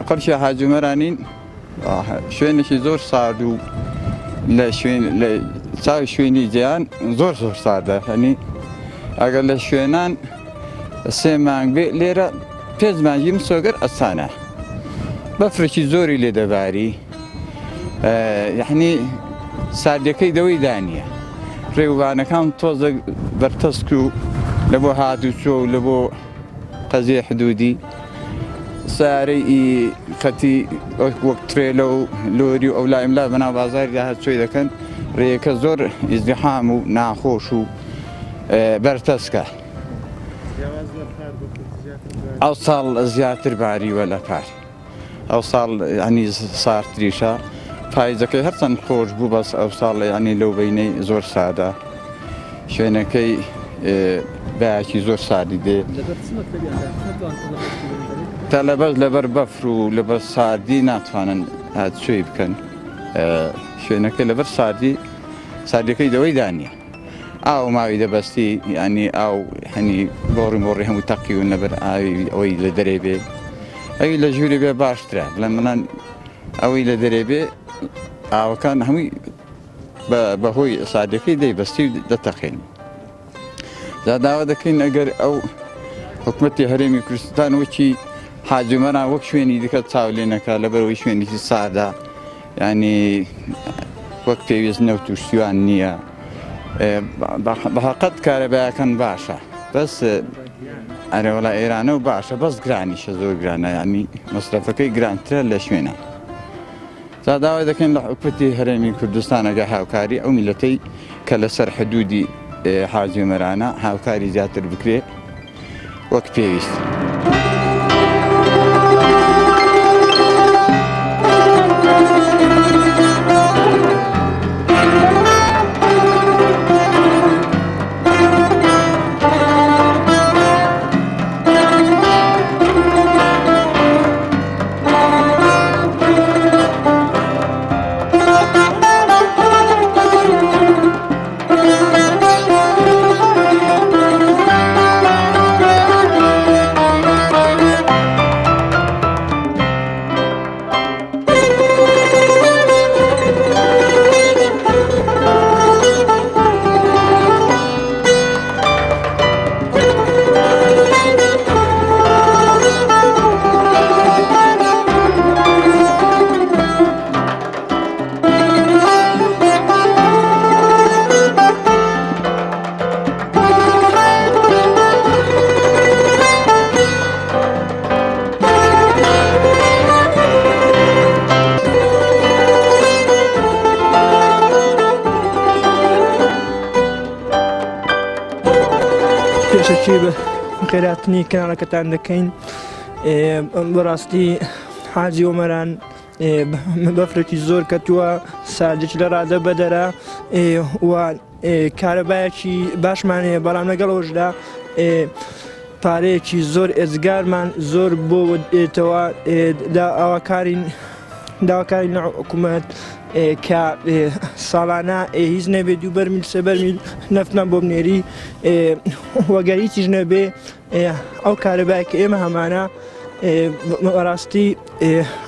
قەرشە حاجومەرانین شوێنێکی زۆر سارد و لە چاوی شوێنی جیان زۆر ساردە هەنی ئەگەر لە شوێنان 3 مانگ بێ لێرە 5 مانگی سۆگەر ئەسانە بەفرێکی زۆری لێ دەباری یعنی ساردەکەی دەوەی دانیە ڕێوانەکان تۆزە بەرتەسک و لە بۆ هاتوچۆ و لە بۆ قەزیە حدودی سارەی خەتی وەک ترێلە و لۆری و ئەولا ئیملا بەناو بازاری داهات چۆی دەکەن ڕێیەکە زۆر ئیزدیحام و ناخۆش و بەرتەسکە ئەو ساڵ زیاتر باریوە لە پار ئەو ساڵ ینی ساردتریشە پاییزەکەی هەرچەند خۆش بوو بەس ئەو ساڵ ینی لەو بینەی زۆر سادە شوێنەکەی بایەکی زۆر سادی دێ تەلەبەر لەبەر بەفر و لەبەر ساردی ناتوانن هاتچۆی بکەن شوێنەکە لەبەر ساردیەکەی دەوەی دانیە ئاو ماوی دەبەستی ینی ئاو هەنی بۆڕی هەموو تەقیون لەبەر ئاوی ئەوەی لە دەرێ بێ ئەوی لە ژووری بێ باشترە بڵێ منان ئەوەی لە دەرێ بێ ئاوەکان هەمووی بەهۆی ساردەکەی دەیبەستی و دەتەقێن داوا دەکەین ئەگەر ئەو حکومەتی هەرێمی کوردستان وەکی حاجومەران وەک شوێنی دیکە چاو لێ نەکا لەبەرەوەی شوێنێکی سادا ینی وەک پێویست نەوت و شتیوان نییە بەحەقەت کارەبایەکان باشە بەس ئەرێوەڵا ئێرانە و باشە بەس گرانیشە زۆر گرانە ینی مەسرەفەکەی گرانترە لە شوێنە داوای دەکەین لە حکومەتی هەرێمی کوردستانەگە هاوکاری ئەو میلەتەی کە لەسەر حدودی حاجومەرانە هاوکاری زیاتر بکرێ وەک پێویست. پێشەکی بە خێراتنی کەناڵەکەتان دەکەین بەڕاستی حاجی ئۆمەران بەفرێکی زۆر کەتووە ساردێکی لە ڕادە بەدەرە و کارەبایەکی باشمانەیە بەڵام لەگەڵەوەشدا پارەیەکی زۆر ئێزگارمان زۆر بۆ دێتەوە داواکاری حکوومەت کە ساڵانە هیچ نەبێت 2 بەرمیل 3 بەرمیل نەفتمان بۆ بنێری وەگەریتیش نەبێ ئەو کارەبایەکە ئێمە هەمانە بەڕاستی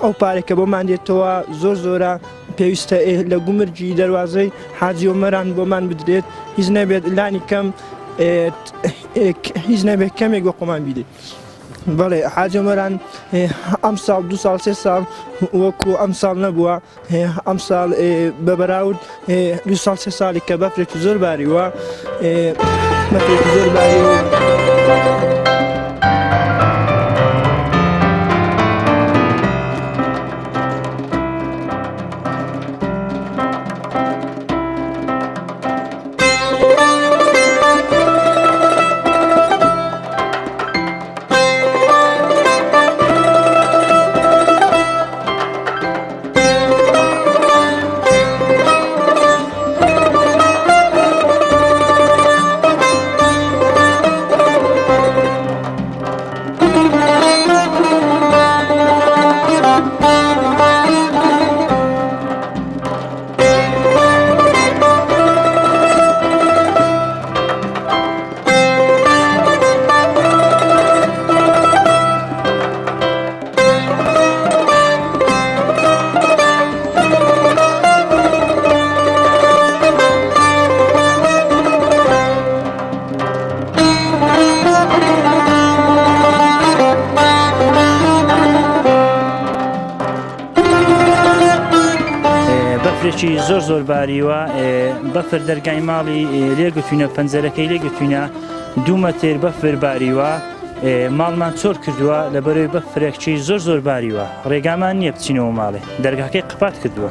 ئەو پارێکە بۆمان دێتەوە زۆر زۆرە پێویستە لە گومرجی دەواازەی حاجی ئۆمەران بۆمان بدرێت هیچ نەبێت لانی کەم هیچ نەبێت کەمێک بۆ خۆمان بیدێت. بەڵێ حاجی ئۆمەران ئەم ساڵ 2 ساڵ 3 ساڵ وەکو ئەم ساڵ نەبووە ئەم ساڵ بەبەراورد 2 ساڵ 3 ساڵی کە بەفرێکی زۆر باریوە بەفرێکی زۆر باریوە. بەفرێکی زۆر باریوە بەفر دەرگای ماڵی لێگوتوینە پەنجەرەکەی لێگوتوینە 2 مەتر بەفر باریوە ماڵمان چۆر کردووە لەبەرەوەی بەفرێکی زۆر باریوە ڕێگامان نییە بچینەوە ماڵێ دەرگاکەی قپات کردووە.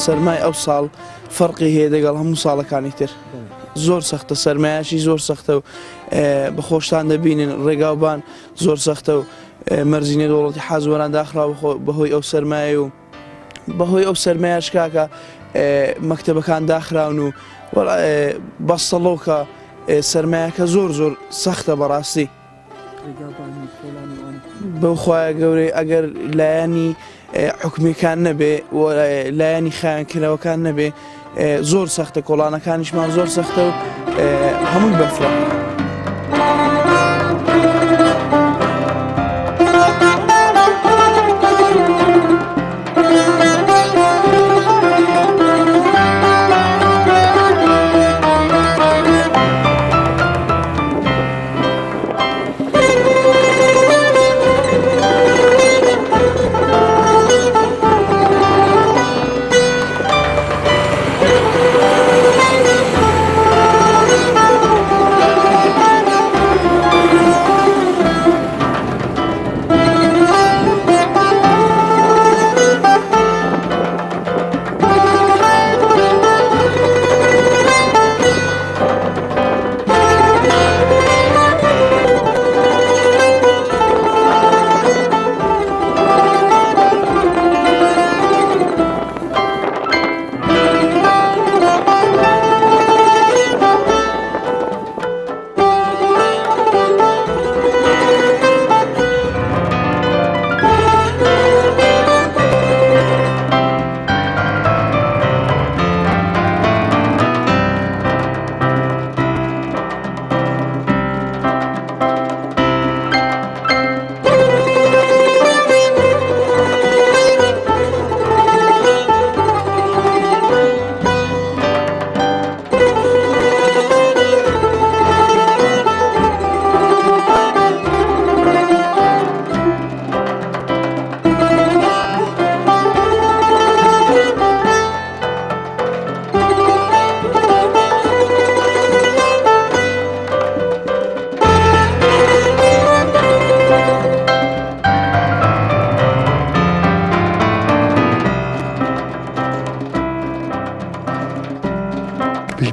سەرمای ئەو ساڵ فەرقی هەیە لەگەڵ هەموو ساڵەکانی تر زۆر سەختە سەرمایشی زۆر سەختە و بە خۆشتان دەبینن ڕێگاوبان زۆر سەختە و مەرزینە دەوڵەتی حەزوەران داخرا بەهۆی ئەو سەرمایە و بەهۆی ئەو سەرمایش کاکە مەکتەبەکان داخراون و بەستەڵۆکە سەرمایەکە زۆر سەختە بەڕاستی بەوخوایە گەورەی ئەگەر لایەنی حکومیەکان نەبێ لایەنی خایەنکردنەوەکان نەبێ زۆر سەختە کۆڵانەکانیشمان زۆر سەختە و هەمووی بەفرە.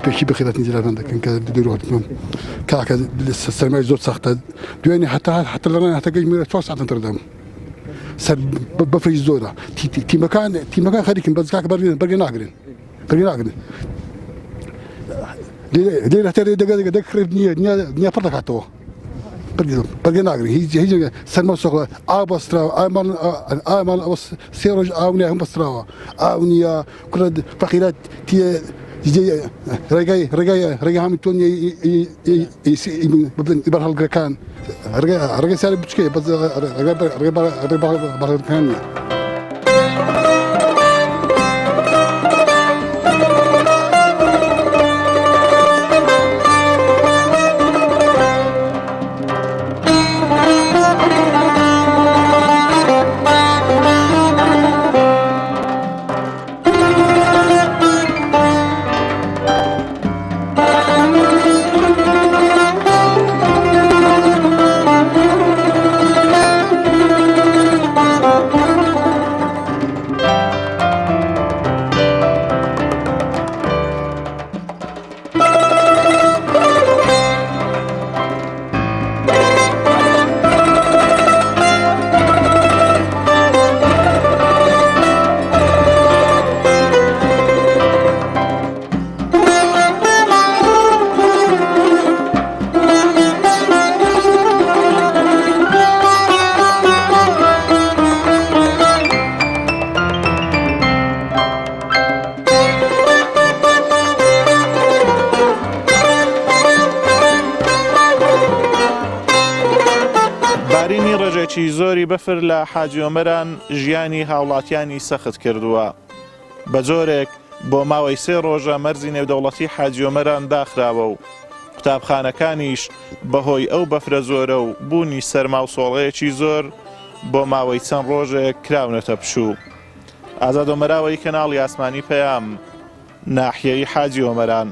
پێشی بەخێرەتی جیران دەکەن کە دەرواتم کاکە سەرمای زۆر سەختە دوێنێ حتا لە ڕێن هەتەگەی میرە 4 ساعت دەردەم سەر بەفری زۆرە تیمەکان خەریکن بەس کاکە بەرگێ ناگرن لێرە هەتە دەکرێت نییە پڕ دەکاتەوە بەرگێ ناگرن هیچ سەرما سۆخڵە ئاو بەستراوە ئامان ئەوە 3 ڕۆژ ئاو نیە هەم بەستراوە ئاو نییە کوڕە فەقیرەت تیە ڕێگای هەمی تۆ بەر هەڵگرەکان ڕێگەی ساری بچکێ بەڕێکەکان نیە. بارینی ڕێژێکی زۆری بەفر لە حاجیۆمەران ژیانی هاوڵاتیانی سەخت کردووە. بە جۆرێک بۆ ماوەی 3 ڕۆژە مەرزی نێودەوڵەتی حاجیۆمەران داخراوە و قوتابخانەکانیش بەهۆی ئەو بەفرە زۆرە و بوونی سەرما و سۆڵەیەکی زۆر بۆ ماوەی چەند ڕۆژێک کراونەتە پشوو. ئازادۆمەراوەی کەناڵی ئاسمانی پەیام، ناحیەی حاجیۆمەران.